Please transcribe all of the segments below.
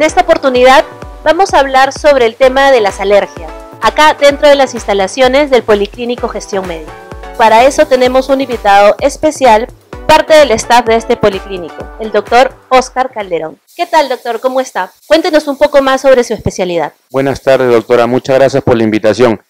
En esta oportunidad vamos a hablar sobre el tema de las alergias, acá dentro de las instalaciones del Policlínico Gestión Médica. Para eso tenemos un invitado especial, parte del staff de este policlínico, el doctor Óscar Calderón. ¿Qué tal, doctor? ¿Cómo está? Cuéntenos un poco más sobre su especialidad. Buenas tardes, doctora. Muchas gracias por la invitación.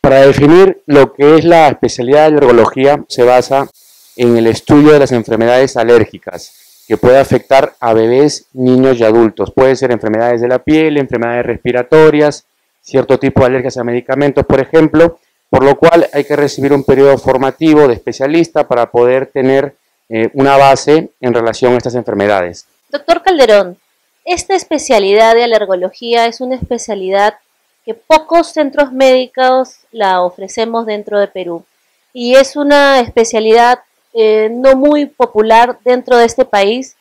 Para definir lo que es la especialidad de alergología, se basa en el estudio de las enfermedades alérgicas que puede afectar a bebés, niños y adultos. Pueden ser enfermedades de la piel, enfermedades respiratorias, cierto tipo de alergias a medicamentos, por ejemplo, por lo cual hay que recibir un periodo formativo de especialista para poder tener una base en relación a estas enfermedades. Doctor Calderón, esta especialidad de alergología es una especialidad que pocos centros médicos la ofrecemos dentro de Perú y es una especialidad no muy popular dentro de este país,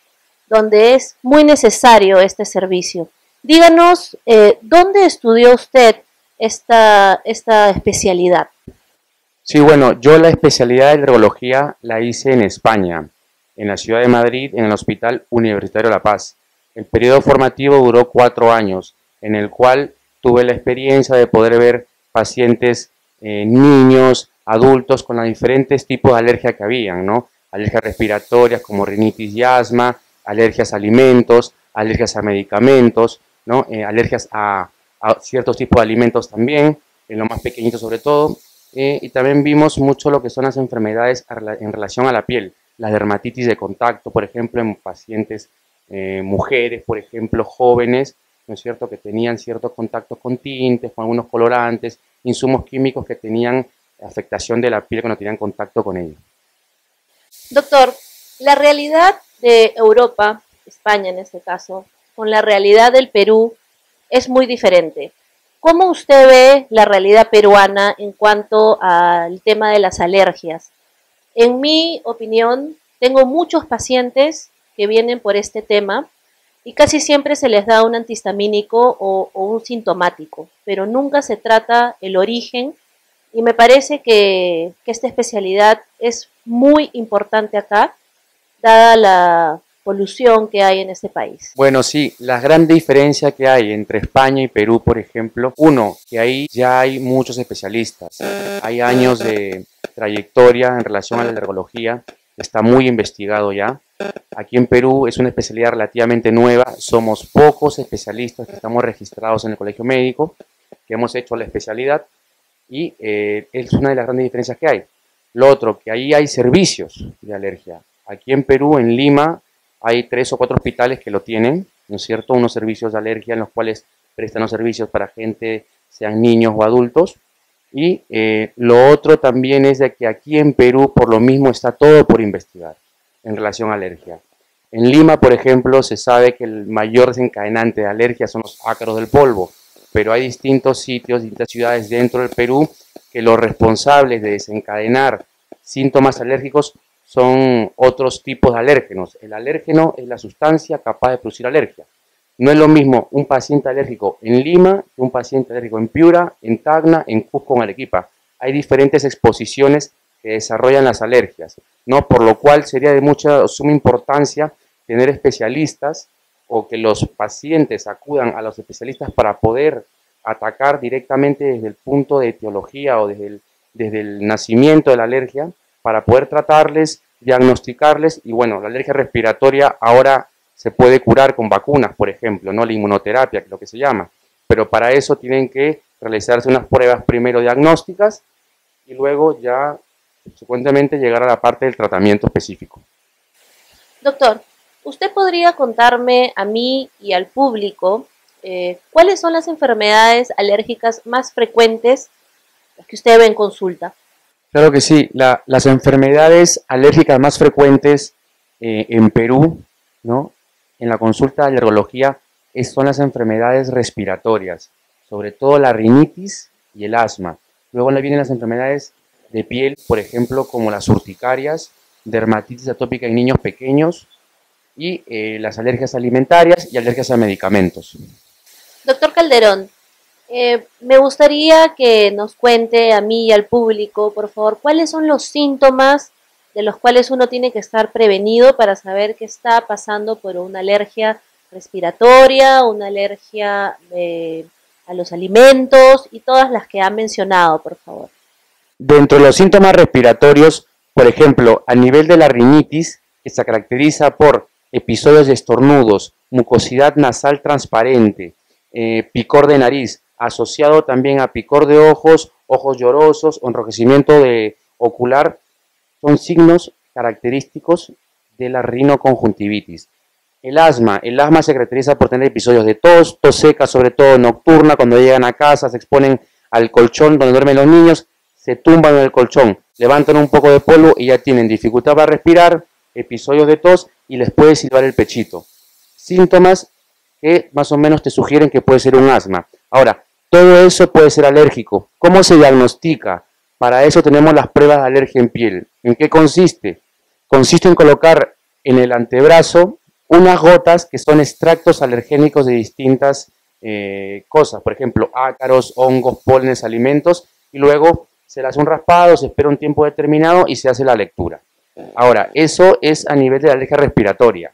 donde es muy necesario este servicio. Díganos, ¿dónde estudió usted esta especialidad? Sí, bueno, yo la especialidad de alergología la hice en España, en la ciudad de Madrid, en el Hospital Universitario La Paz. El periodo formativo duró 4 años, en el cual tuve la experiencia de poder ver pacientes, niños, adultos con los diferentes tipos de alergia que habían, ¿no? Alergias respiratorias como rinitis y asma, alergias a alimentos, alergias a medicamentos, ¿no? Alergias a ciertos tipos de alimentos también, en los más pequeñitos sobre todo, y también vimos mucho lo que son las enfermedades en relación a la piel, la dermatitis de contacto, por ejemplo, en pacientes, mujeres, por ejemplo, jóvenes, ¿no es cierto?, que tenían ciertos contactos con tintes, con algunos colorantes, insumos químicos que tenían afectación de la piel cuando tenían contacto con ellos. Doctor, la realidad de Europa, España en este caso, con la realidad del Perú es muy diferente. ¿Cómo usted ve la realidad peruana en cuanto al tema de las alergias? En mi opinión, tengo muchos pacientes que vienen por este tema y casi siempre se les da un antihistamínico o un sintomático, pero nunca se trata el origen. Y me parece que esta especialidad es muy importante acá, dada la polución que hay en este país. Bueno, sí, la gran diferencia que hay entre España y Perú, por ejemplo, uno, que ahí ya hay muchos especialistas, hay años de trayectoria en relación a la alergología, está muy investigado ya. Aquí en Perú es una especialidad relativamente nueva, somos pocos especialistas que estamos registrados en el colegio médico, que hemos hecho la especialidad, y es una de las grandes diferencias que hay. Lo otro, que ahí hay servicios de alergia. Aquí en Perú, en Lima, hay 3 o 4 hospitales que lo tienen, ¿no es cierto? Unos servicios de alergia en los cuales prestan los servicios para gente, sean niños o adultos. Y lo otro también es de que aquí en Perú, por lo mismo, está todo por investigar en relación a alergia. En Lima, por ejemplo, se sabe que el mayor desencadenante de alergia son los ácaros del polvo, pero hay distintos sitios, distintas ciudades dentro del Perú que los responsables de desencadenar síntomas alérgicos son otros tipos de alérgenos. El alérgeno es la sustancia capaz de producir alergia. No es lo mismo un paciente alérgico en Lima que un paciente alérgico en Piura, en Tacna, en Cusco, en Arequipa. Hay diferentes exposiciones que desarrollan las alergias, ¿no? Por lo cual sería de mucha suma importancia tener especialistas o que los pacientes acudan a los especialistas para poder atacar directamente desde el punto de etiología o desde el nacimiento de la alergia, para poder tratarles, diagnosticarles. Y bueno, la alergia respiratoria ahora se puede curar con vacunas, por ejemplo, ¿no? La inmunoterapia, que es lo que se llama, pero para eso tienen que realizarse unas pruebas primero diagnósticas y luego ya subsecuentemente llegar a la parte del tratamiento específico. Doctor, ¿usted podría contarme a mí y al público cuáles son las enfermedades alérgicas más frecuentes que usted ve en consulta? Claro que sí, las enfermedades alérgicas más frecuentes en Perú, ¿no?, en la consulta de alergología son las enfermedades respiratorias, sobre todo la rinitis y el asma. Luego le vienen las enfermedades de piel, por ejemplo, como las urticarias, dermatitis atópica en niños pequeños y las alergias alimentarias y alergias a medicamentos. Doctor Calderón, me gustaría que nos cuente a mí y al público, por favor, cuáles son los síntomas de los cuales uno tiene que estar prevenido para saber que está pasando por una alergia respiratoria, una alergia a los alimentos y todas las que ha mencionado, por favor. Dentro de los síntomas respiratorios, por ejemplo, a nivel de la rinitis, que se caracteriza por episodios de estornudos, mucosidad nasal transparente, picor de nariz, asociado también a picor de ojos, ojos llorosos, enrojecimiento ocular, son signos característicos de la rinoconjuntivitis. El asma se caracteriza por tener episodios de tos seca, sobre todo nocturna, cuando llegan a casa, se exponen al colchón donde duermen los niños, se tumban en el colchón, levantan un poco de polvo y ya tienen dificultad para respirar, episodios de tos y les puede silbar el pechito. Síntomas que más o menos te sugieren que puede ser un asma. Ahora, todo eso puede ser alérgico. ¿Cómo se diagnostica? Para eso tenemos las pruebas de alergia en piel. ¿En qué consiste? Consiste en colocar en el antebrazo unas gotas que son extractos alergénicos de distintas cosas, por ejemplo, ácaros, hongos, pólenes, alimentos, y luego se le hace un raspado, se espera un tiempo determinado y se hace la lectura. Ahora, eso es a nivel de la alergia respiratoria.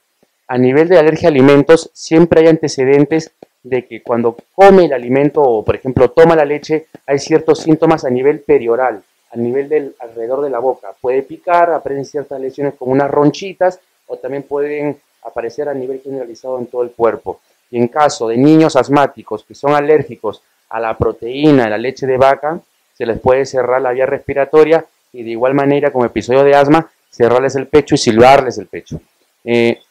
A nivel de alergia a alimentos, siempre hay antecedentes de que cuando come el alimento o, por ejemplo, toma la leche, hay ciertos síntomas a nivel perioral, a nivel del alrededor de la boca. Puede picar, aparecen ciertas lesiones como unas ronchitas o también pueden aparecer a nivel generalizado en todo el cuerpo. Y en caso de niños asmáticos que son alérgicos a la proteína de la leche de vaca, se les puede cerrar la vía respiratoria y de igual manera, como episodio de asma, cerrarles el pecho y silbarles el pecho.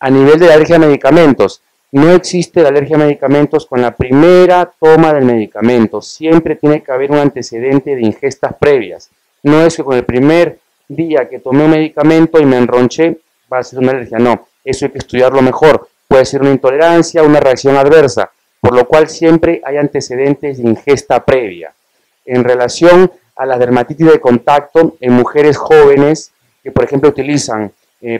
A nivel de la alergia a medicamentos, no existe la alergia a medicamentos con la primera toma del medicamento. Siempre tiene que haber un antecedente de ingestas previas. No es que con el primer día que tomé un medicamento y me enronché, va a ser una alergia. No, eso hay que estudiarlo mejor. Puede ser una intolerancia, una reacción adversa, por lo cual siempre hay antecedentes de ingesta previa. En relación a la dermatitis de contacto en mujeres jóvenes que, por ejemplo, utilizan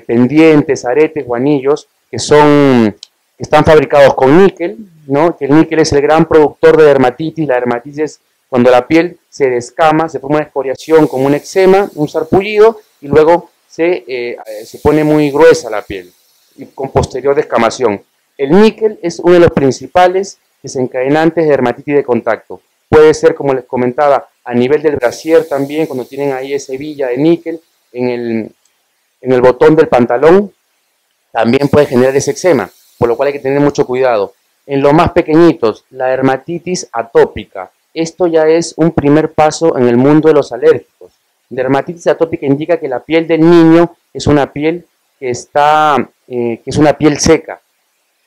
pendientes, aretes o anillos que están fabricados con níquel, ¿no? Que el níquel es el gran productor de dermatitis. La dermatitis es cuando la piel se descama, se forma una escoriación como un eczema, un sarpullido, y luego se pone muy gruesa la piel, y con posterior descamación. El níquel es uno de los principales desencadenantes de dermatitis de contacto. Puede ser, como les comentaba, a nivel del brasier también, cuando tienen ahí esa hebilla de níquel en el botón del pantalón, también puede generar ese eczema, por lo cual hay que tener mucho cuidado. En los más pequeñitos, la dermatitis atópica. Esto ya es un primer paso en el mundo de los alérgicos. Dermatitis atópica indica que la piel del niño es una piel que es una piel seca.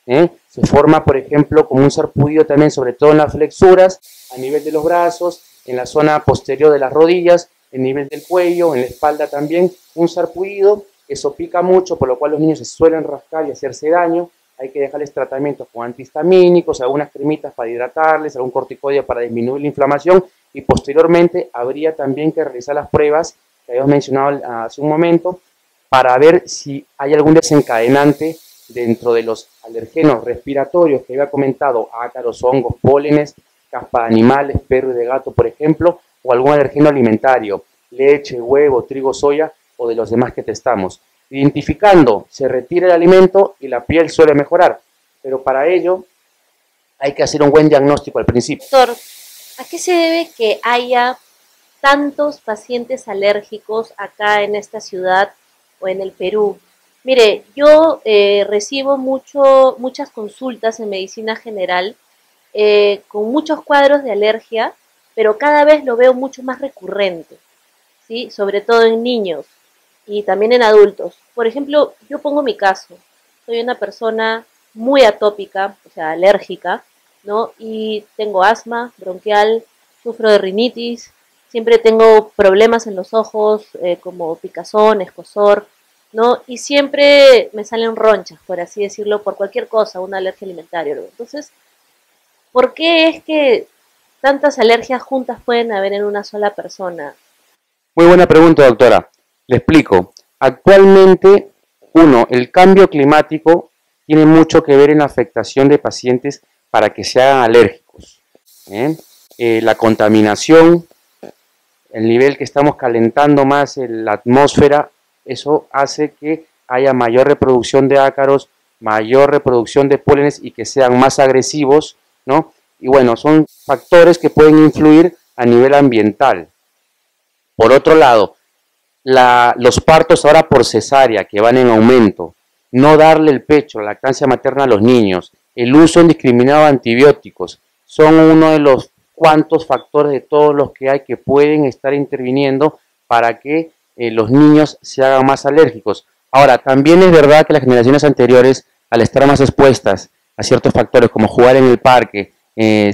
Se forma, por ejemplo, como un sarpullido también, sobre todo en las flexuras, a nivel de los brazos, en la zona posterior de las rodillas, en nivel del cuello, en la espalda también, un sarpullido. Eso pica mucho, por lo cual los niños se suelen rascar y hacerse daño. Hay que dejarles tratamientos con antihistamínicos, algunas cremitas para hidratarles, algún corticoide para disminuir la inflamación, y posteriormente habría también que realizar las pruebas que habíamos mencionado hace un momento para ver si hay algún desencadenante dentro de los alergenos respiratorios que había comentado, ácaros, hongos, pólenes, caspa de animales, perro y de gato, por ejemplo, o algún alergeno alimentario, leche, huevo, trigo, soya o de los demás que testamos. Identificando, se retira el alimento y la piel suele mejorar, pero para ello hay que hacer un buen diagnóstico al principio. Doctor, ¿a qué se debe que haya tantos pacientes alérgicos acá en esta ciudad o en el Perú? Mire, yo recibo muchas consultas en medicina general con muchos cuadros de alergia, pero cada vez lo veo mucho más recurrente, ¿sí? Sobre todo en niños y también en adultos. Por ejemplo, yo pongo mi caso. Soy una persona muy atópica, o sea, alérgica, ¿no? Y tengo asma bronquial, sufro de rinitis, siempre tengo problemas en los ojos, como picazón, escozor, ¿no? Y siempre me salen ronchas, por así decirlo, por cualquier cosa, una alergia alimentaria, ¿no? Entonces, ¿por qué es que tantas alergias juntas pueden haber en una sola persona? Muy buena pregunta, doctora. Le explico. Actualmente, el cambio climático tiene mucho que ver en la afectación de pacientes para que se hagan alérgicos. La contaminación, el nivel que estamos calentando más en la atmósfera, eso hace que haya mayor reproducción de ácaros, mayor reproducción de pólenes y que sean más agresivos, ¿no? Y bueno, son factores que pueden influir a nivel ambiental. Por otro lado, los partos ahora por cesárea que van en aumento, no darle el pecho, la lactancia materna a los niños, el uso indiscriminado de antibióticos, son uno de los cuantos factores de todos los que hay que pueden estar interviniendo para que los niños se hagan más alérgicos. Ahora, también es verdad que las generaciones anteriores, al estar más expuestas a ciertos factores como jugar en el parque,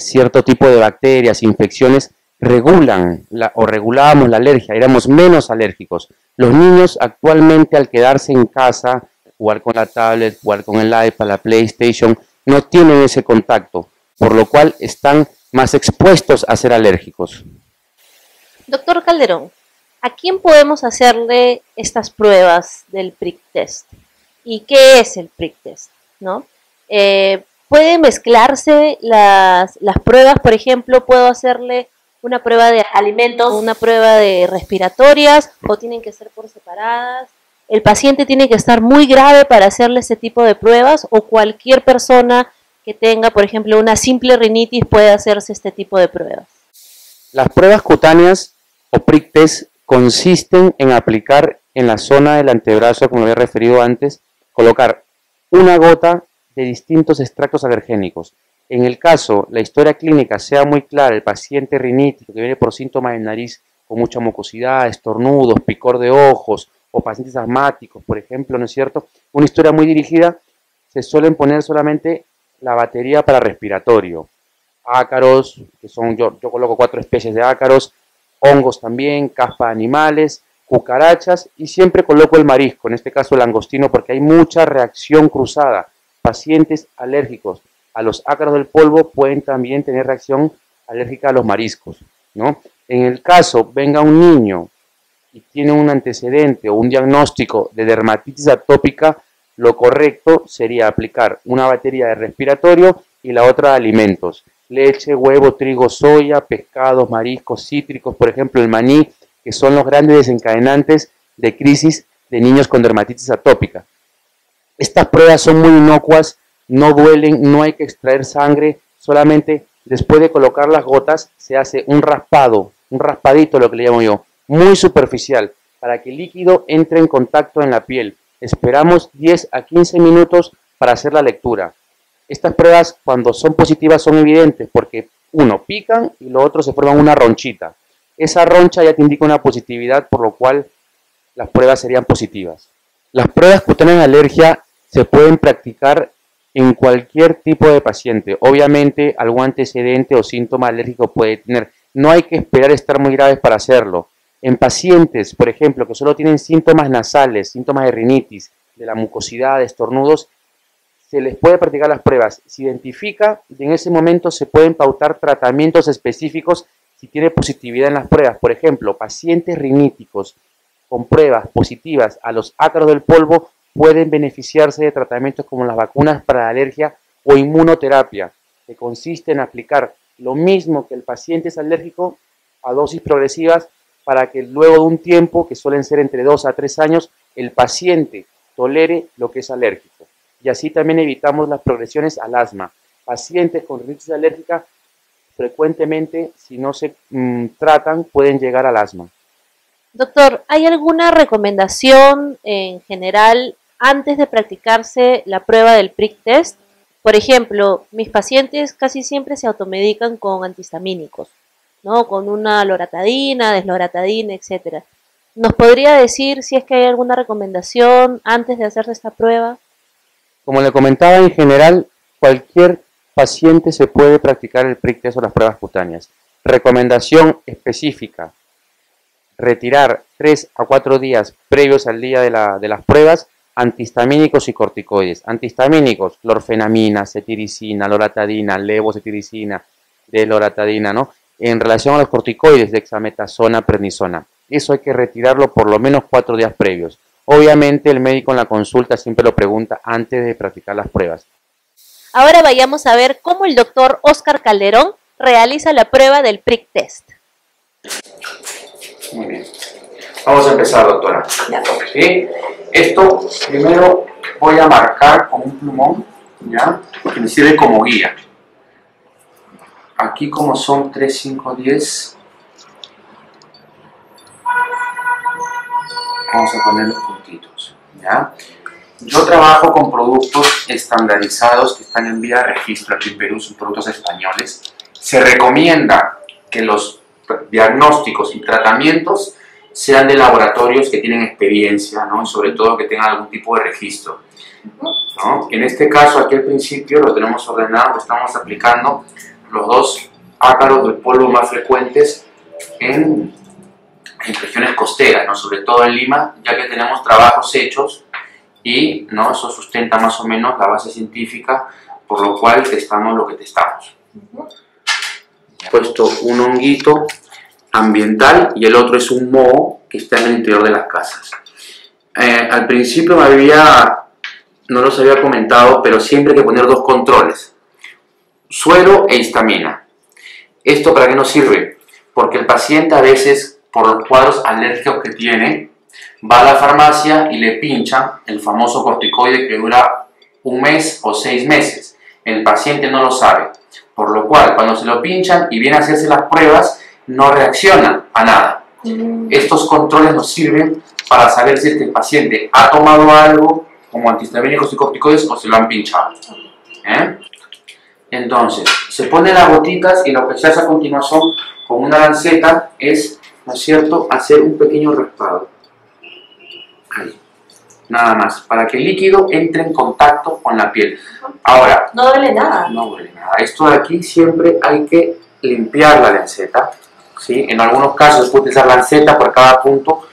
cierto tipo de bacterias, infecciones, regulábamos la alergia, éramos menos alérgicos. Los niños actualmente al quedarse en casa, jugar con la tablet, jugar con el iPad, la PlayStation, no tienen ese contacto, por lo cual están más expuestos a ser alérgicos. Doctor Calderón, ¿a quién podemos hacerle estas pruebas del prick test? ¿Y qué es el prick test? ¿No? ¿Puede mezclarse las pruebas? Por ejemplo, ¿puedo hacerle una prueba de alimentos, una prueba de respiratorias, o tienen que ser por separadas? ¿El paciente tiene que estar muy grave para hacerle ese tipo de pruebas, o cualquier persona que tenga, por ejemplo, una simple rinitis puede hacerse este tipo de pruebas? Las pruebas cutáneas o prick test consisten en aplicar en la zona del antebrazo, como lo había referido antes, colocar una gota de distintos extractos alergénicos. En el caso, la historia clínica sea muy clara, el paciente rinítico que viene por síntomas de nariz con mucha mucosidad, estornudos, picor de ojos, o pacientes asmáticos, por ejemplo, ¿no es cierto? Una historia muy dirigida, se suelen poner solamente la batería para respiratorio. Ácaros, que son, yo coloco 4 especies de ácaros, hongos también, caspa de animales, cucarachas, y siempre coloco el marisco, en este caso el langostino, porque hay mucha reacción cruzada. Pacientes alérgicos a los ácaros del polvo pueden también tener reacción alérgica a los mariscos, ¿no? En el caso venga un niño y tiene un antecedente o un diagnóstico de dermatitis atópica, lo correcto sería aplicar una batería de respiratorio y la otra de alimentos. Leche, huevo, trigo, soya, pescados, mariscos, cítricos, por ejemplo el maní, que son los grandes desencadenantes de crisis de niños con dermatitis atópica. Estas pruebas son muy inocuas, no duelen, no hay que extraer sangre, solamente después de colocar las gotas se hace un raspado, un raspadito lo que le llamo yo, muy superficial, para que el líquido entre en contacto en la piel. Esperamos 10 a 15 minutos para hacer la lectura. Estas pruebas cuando son positivas son evidentes porque uno, pican y lo otro se forma una ronchita. Esa roncha ya te indica una positividad, por lo cual las pruebas serían positivas. Las pruebas cutáneas de alergia se pueden practicar en cualquier tipo de paciente. Obviamente algún antecedente o síntoma alérgico puede tener. No hay que esperar estar muy graves para hacerlo. En pacientes, por ejemplo, que solo tienen síntomas nasales, síntomas de rinitis, de la mucosidad, de estornudos, se les puede practicar las pruebas. Se identifica y en ese momento se pueden pautar tratamientos específicos si tiene positividad en las pruebas. Por ejemplo, pacientes riníticos con pruebas positivas a los ácaros del polvo pueden beneficiarse de tratamientos como las vacunas para la alergia o inmunoterapia, que consiste en aplicar lo mismo que el paciente es alérgico a dosis progresivas para que luego de un tiempo, que suelen ser entre 2 a 3 años, el paciente tolere lo que es alérgico. Y así también evitamos las progresiones al asma. Pacientes con rinitis alérgica frecuentemente, si no se tratan, pueden llegar al asma. Doctor, ¿hay alguna recomendación en general antes de practicarse la prueba del prick test? Por ejemplo, mis pacientes casi siempre se automedican con antihistamínicos, ¿no? Con una loratadina, desloratadina, etc. ¿Nos podría decir si es que hay alguna recomendación antes de hacerse esta prueba? Como le comentaba, en general, cualquier paciente se puede practicar el prick test o las pruebas cutáneas. Recomendación específica: retirar 3 a 4 días previos al día de las pruebas antihistamínicos y corticoides. Antihistamínicos, clorfenamina, cetiricina, loratadina, levocetiricina, desloratadina, ¿no? En relación a los corticoides, dexametasona, prednisona. Eso hay que retirarlo por lo menos 4 días previos. Obviamente el médico en la consulta siempre lo pregunta antes de practicar las pruebas. Ahora vayamos a ver cómo el doctor Óscar Calderón realiza la prueba del prick test. Muy bien. Vamos a empezar, doctora. Ya. ¿Sí? Esto primero voy a marcar con un plumón, ¿ya? Que me sirve como guía. Aquí como son 3, 5, 10, vamos a poner los puntitos, ¿ya? Yo trabajo con productos estandarizados que están en vía de registro aquí en Perú, son productos españoles. Se recomienda que los diagnósticos y tratamientos sean de laboratorios que tienen experiencia, ¿no? Y sobre todo que tengan algún tipo de registro, ¿no? En este caso, aquí al principio lo tenemos ordenado, estamos aplicando los 2 ácaros del polvo más frecuentes en regiones costeras, ¿no? Sobre todo en Lima, ya que tenemos trabajos hechos y, ¿no? Eso sustenta más o menos la base científica, por lo cual testamos lo que testamos. He puesto un honguito ambiental y el otro es un moho que está en el interior de las casas. Al principio no los había comentado, pero siempre hay que poner 2 controles: suero e histamina. ¿Esto para qué nos sirve? Porque el paciente a veces, por los cuadros alérgicos que tiene, va a la farmacia y le pinchan el famoso corticoide que dura 1 mes o 6 meses. El paciente no lo sabe, por lo cual cuando se lo pinchan y viene a hacerse las pruebas, no reacciona a nada. Estos controles nos sirven para saber si el paciente ha tomado algo como antihistamínicos y corticoides o se lo han pinchado. Entonces, se ponen las gotitas y lo que se hace a continuación con una lanceta es, ¿no es cierto?, hacer un pequeño raspado. Ahí. Nada más, para que el líquido entre en contacto con la piel. Ahora, No duele nada. no duele nada. Esto de aquí siempre hay que limpiar la lanceta, ¿sí? En algunos casos se puede utilizar lanceta por cada punto,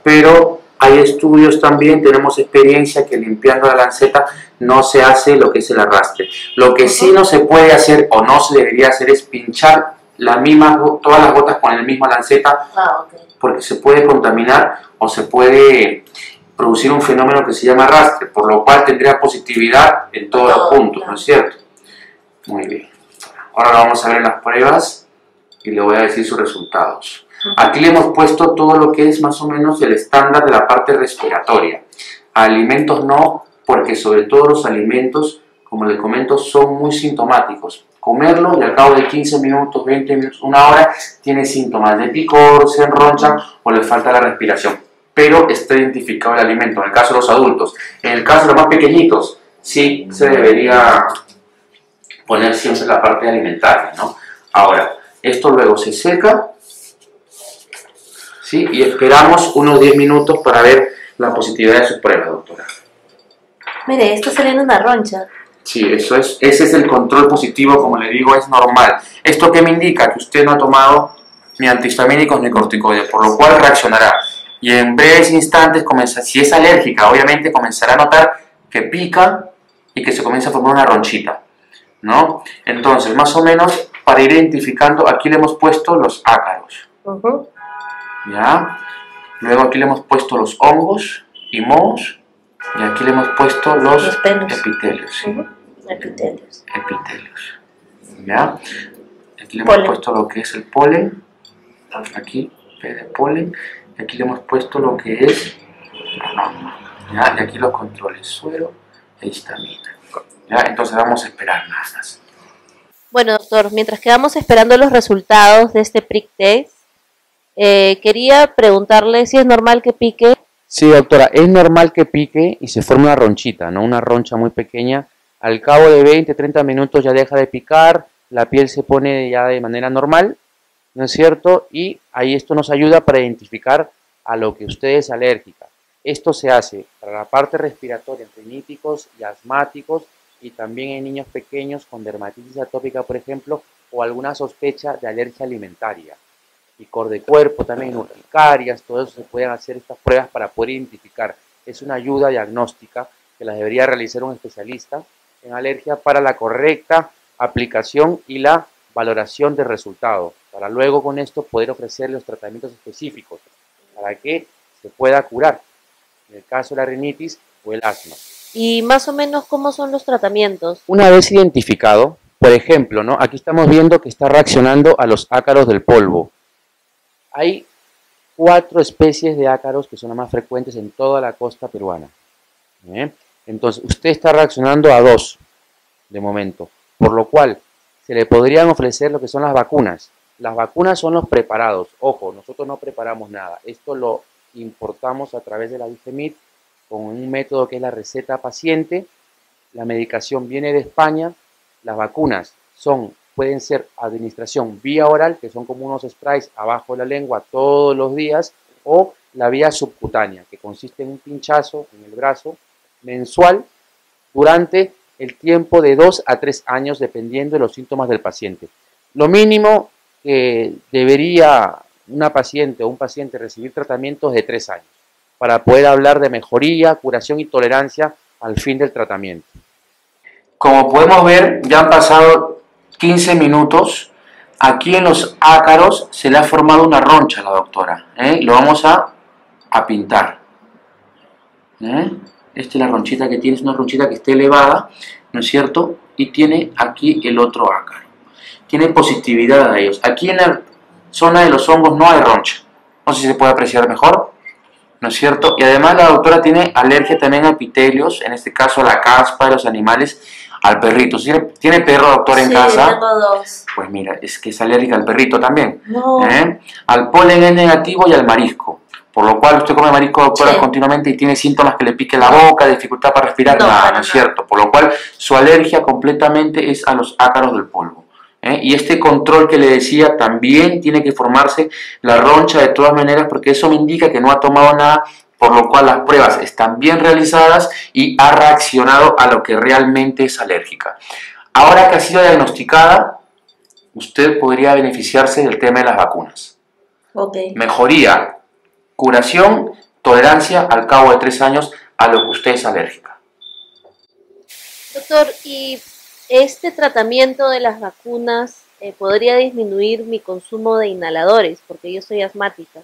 pero hay estudios también, tenemos experiencia que limpiando la lanceta no se hace lo que es el arrastre. Lo que sí no se puede hacer o no se debería hacer es pinchar todas las gotas con la misma lanceta, porque se puede contaminar o se puede producir un fenómeno que se llama arrastre, por lo cual tendría positividad en todos los puntos, ¿no es cierto? Muy bien. Ahora vamos a ver las pruebas y le voy a decir sus resultados. Aquí le hemos puesto todo lo que es más o menos el estándar de la parte respiratoria. Alimentos no, porque sobre todo los alimentos, como les comento, son muy sintomáticos. Comerlo y al cabo de 15 minutos, 20 minutos, 1 hora, tiene síntomas de picor, se enronchan o le falta la respiración. Pero está identificado el alimento, en el caso de los adultos. En el caso de los más pequeñitos, sí se debería poner siempre la parte alimentaria, ¿no? Ahora, esto luego se seca, ¿sí? Y esperamos unos 10 minutos para ver la positividad de sus pruebas, doctora. Mire, esto está saliendo una roncha. Sí, ese es el control positivo, como le digo, es normal. ¿Esto qué me indica? Que usted no ha tomado ni antihistamínicos ni corticoides, por lo cual reaccionará. Y en breves instantes, si es alérgica, obviamente comenzará a notar que pica y que se comienza a formar una ronchita, ¿no? Entonces, más o menos, para ir identificando, aquí le hemos puesto los ácaros, ¿ya? Luego aquí le hemos puesto los hongos y mohos, y aquí le hemos puesto los epitelios, ¿sí? Epitelios. Epitelios, ¿ya? Aquí le hemos puesto lo que es el polen, aquí, P de polen, y aquí le hemos puesto lo que es, ¿ya? Y aquí los controles, suero e histamina, ¿ya? Entonces vamos a esperar nada más. Bueno, doctor, mientras quedamos esperando los resultados de este prick test, quería preguntarle si es normal que pique. Sí, doctora, es normal que pique y se forme una ronchita, ¿no? Una roncha muy pequeña. Al cabo de 20, 30 minutos ya deja de picar, la piel se pone ya de manera normal, ¿no es cierto? Y ahí esto nos ayuda para identificar a lo que usted es alérgica. Esto se hace para la parte respiratoria en riníticos y asmáticos y también en niños pequeños con dermatitis atópica, por ejemplo, o alguna sospecha de alergia alimentaria. Picor de cuerpo, también urticarias, todo eso se pueden hacer estas pruebas para poder identificar. Es una ayuda diagnóstica que las debería realizar un especialista en alergia para la correcta aplicación y la valoración del resultado, para luego con esto poder ofrecer los tratamientos específicos para que se pueda curar, en el caso de la rinitis o el asma. Y más o menos, ¿cómo son los tratamientos? Una vez identificado, por ejemplo, ¿no? Aquí estamos viendo que está reaccionando a los ácaros del polvo. Hay 4 especies de ácaros que son las más frecuentes en toda la costa peruana. Entonces, usted está reaccionando a 2 de momento, por lo cual se le podrían ofrecer lo que son las vacunas. Las vacunas son los preparados. Ojo, nosotros no preparamos nada. Esto lo importamos a través de la IFEMIT con un método que es la receta paciente. La medicación viene de España. Las vacunas pueden ser administración vía oral, que son como unos sprays abajo de la lengua todos los días, o la vía subcutánea, que consiste en un pinchazo en el brazo mensual durante el tiempo de 2 a 3 años, dependiendo de los síntomas del paciente. Lo mínimo que debería una paciente o un paciente recibir tratamientos de 3 años, para poder hablar de mejoría, curación y tolerancia al fin del tratamiento. Como podemos ver, ya han pasado 15 minutos. Aquí en los ácaros se le ha formado una roncha a la doctora. Lo vamos a pintar. Esta es la ronchita que tiene, es una ronchita que está elevada, ¿no es cierto? Y tiene aquí el otro ácaro. Tiene positividad a ellos. Aquí en la zona de los hongos no hay roncha. No sé si se puede apreciar mejor, ¿no es cierto? Y además la doctora tiene alergia también a epitelios, en este caso a la caspa de los animales, al perrito. ¿Tiene perro, doctora, en casa? Sí, tengo 2. Pues mira, es que es alérgica al perrito también. No. Al polen es negativo y al marisco. Por lo cual usted come marisco, doctora, Sí. continuamente y tiene síntomas que le pique la boca, dificultad para respirar, No, nada, para ¿no es nada. cierto? Por lo cual su alergia completamente es a los ácaros del polvo. Y este control que le decía, también tiene que formarse la roncha de todas maneras, porque eso me indica que no ha tomado nada, por lo cual las pruebas están bien realizadas y ha reaccionado a lo que realmente es alérgica. Ahora que ha sido diagnosticada, usted podría beneficiarse del tema de las vacunas. Ok. Mejoría, curación, tolerancia al cabo de 3 años a lo que usted es alérgica. Doctor, ¿y este tratamiento de las vacunas podría disminuir mi consumo de inhaladores? Porque yo soy asmática.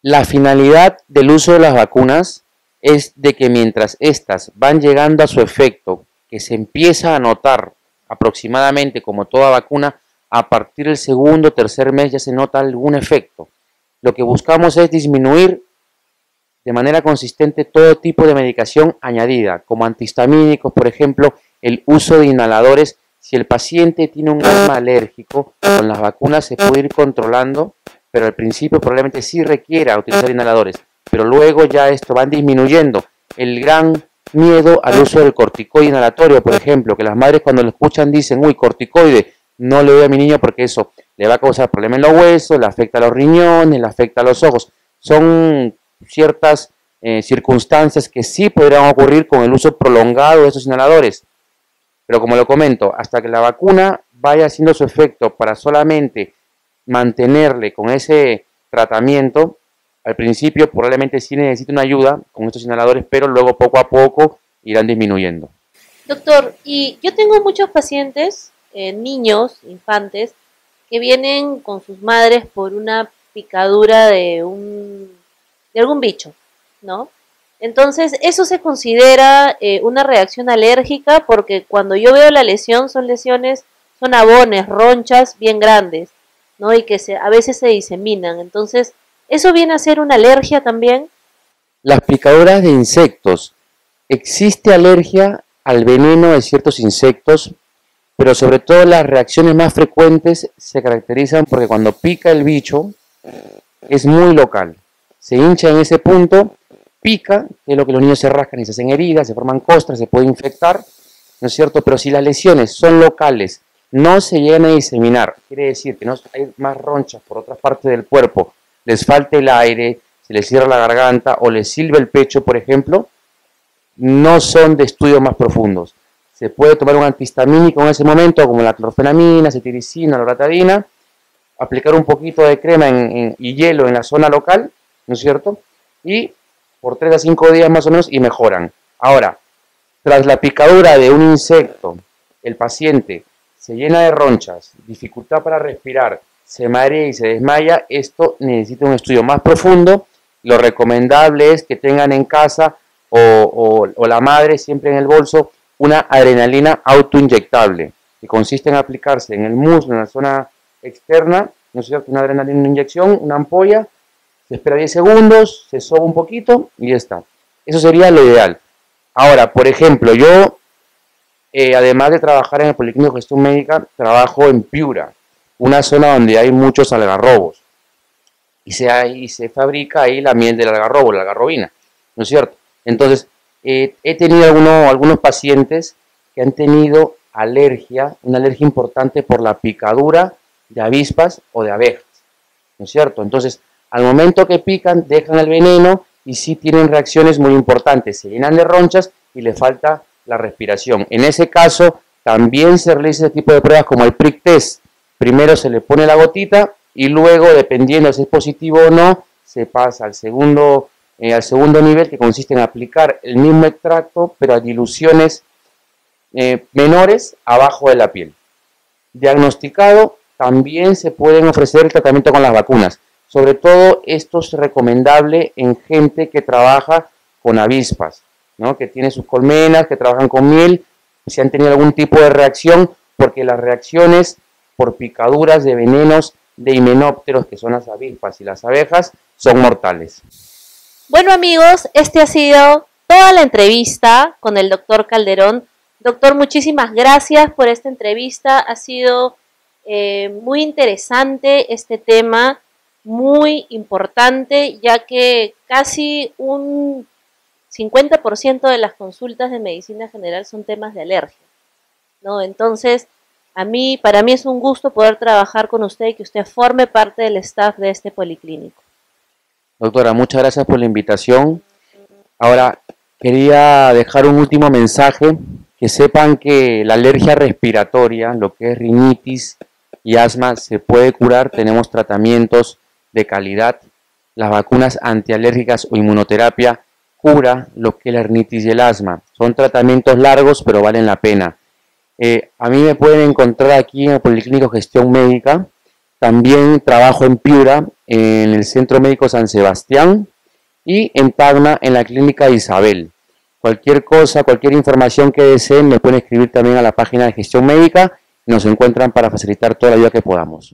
La finalidad del uso de las vacunas es de que mientras éstas van llegando a su efecto, que se empieza a notar aproximadamente como toda vacuna, a partir del segundo o tercer mes ya se nota algún efecto. Lo que buscamos es disminuir de manera consistente todo tipo de medicación añadida, como antihistamínicos, por ejemplo, el uso de inhaladores. Si el paciente tiene un asma alérgico, con las vacunas se puede ir controlando, pero al principio probablemente sí requiera utilizar inhaladores, pero luego ya esto va disminuyendo. El gran miedo al uso del corticoide inhalatorio, por ejemplo, que las madres cuando lo escuchan dicen, uy, corticoide, no le doy a mi niño porque eso le va a causar problemas en los huesos, le afecta a los riñones, le afecta a los ojos. Son ciertas circunstancias que sí podrían ocurrir con el uso prolongado de estos inhaladores. Pero como lo comento, hasta que la vacuna vaya haciendo su efecto para solamente mantenerle con ese tratamiento, al principio probablemente sí necesite una ayuda con estos inhaladores, pero luego poco a poco irán disminuyendo. Doctor, y yo tengo muchos pacientes, niños, infantes, que vienen con sus madres por una picadura de algún bicho, ¿no? Entonces, eso se considera una reacción alérgica porque cuando yo veo la lesión son abones, ronchas bien grandes, ¿no? Y que a veces se diseminan. Entonces, ¿eso viene a ser una alergia también? Las picaduras de insectos. Existe alergia al veneno de ciertos insectos, pero sobre todo las reacciones más frecuentes se caracterizan porque cuando pica el bicho es muy local. Se hincha en ese punto, pica, que es lo que los niños se rascan y se hacen heridas, se forman costras, se puede infectar, ¿no es cierto? Pero si las lesiones son locales, no se llegan a diseminar, quiere decir que no hay más ronchas por otras partes del cuerpo, les falta el aire, se les cierra la garganta o les silba el pecho, por ejemplo, no son de estudios más profundos. Se puede tomar un antihistamínico en ese momento, como la clorfenamina, cetiricina, loratadina, aplicar un poquito de crema y hielo en la zona local, ¿no es cierto? Y por 3 a 5 días más o menos y mejoran. Ahora, tras la picadura de un insecto, el paciente se llena de ronchas, dificultad para respirar, se marea y se desmaya, esto necesita un estudio más profundo. Lo recomendable es que tengan en casa o la madre siempre en el bolso una adrenalina autoinyectable, que consiste en aplicarse en el muslo, en la zona externa, ¿no es cierto? Una adrenalina inyección, una ampolla, Se espera 10 segundos, se soba un poquito y ya está. Eso sería lo ideal. Ahora, por ejemplo, yo, además de trabajar en el Policlínico de Gestión Médica, trabajo en Piura, una zona donde hay muchos algarrobos. Y se fabrica ahí la miel del algarrobo, la algarrobina, ¿no es cierto? Entonces, he tenido algunos pacientes que han tenido una alergia importante por la picadura de avispas o de abejas, ¿no es cierto? Entonces, al momento que pican, dejan el veneno y sí tienen reacciones muy importantes, se llenan de ronchas y le falta la respiración. En ese caso, también se realiza ese tipo de pruebas como el prick test. Primero se le pone la gotita y luego, dependiendo si es positivo o no, se pasa al segundo nivel, que consiste en aplicar el mismo extracto, pero a diluciones menores abajo de la piel. Diagnosticado, también se pueden ofrecer el tratamiento con las vacunas. Sobre todo esto es recomendable en gente que trabaja con avispas, ¿no? Que tiene sus colmenas, que trabajan con miel, si han tenido algún tipo de reacción, porque las reacciones por picaduras de venenos de himenópteros, que son las avispas y las abejas, son mortales. Bueno amigos, este ha sido toda la entrevista con el doctor Calderón. Doctor, muchísimas gracias por esta entrevista. Ha sido muy interesante este tema, muy importante, ya que casi un 50% de las consultas de medicina general son temas de alergia, ¿no? Entonces, para mí es un gusto poder trabajar con usted y que usted forme parte del staff de este policlínico. Doctora, muchas gracias por la invitación. Ahora, quería dejar un último mensaje, que sepan que la alergia respiratoria, lo que es rinitis y asma, se puede curar. Tenemos tratamientos de calidad. Las vacunas antialérgicas o inmunoterapia cura lo que es la rinitis y el asma. Son tratamientos largos, pero valen la pena. A mí me pueden encontrar aquí en el Policlínico Gestión Médica. También trabajo en Piura, en el Centro Médico San Sebastián, y en Tacna, en la Clínica Isabel. Cualquier cosa, cualquier información que deseen, me pueden escribir también a la página de Gestión Médica y nos encuentran para facilitar toda la ayuda que podamos.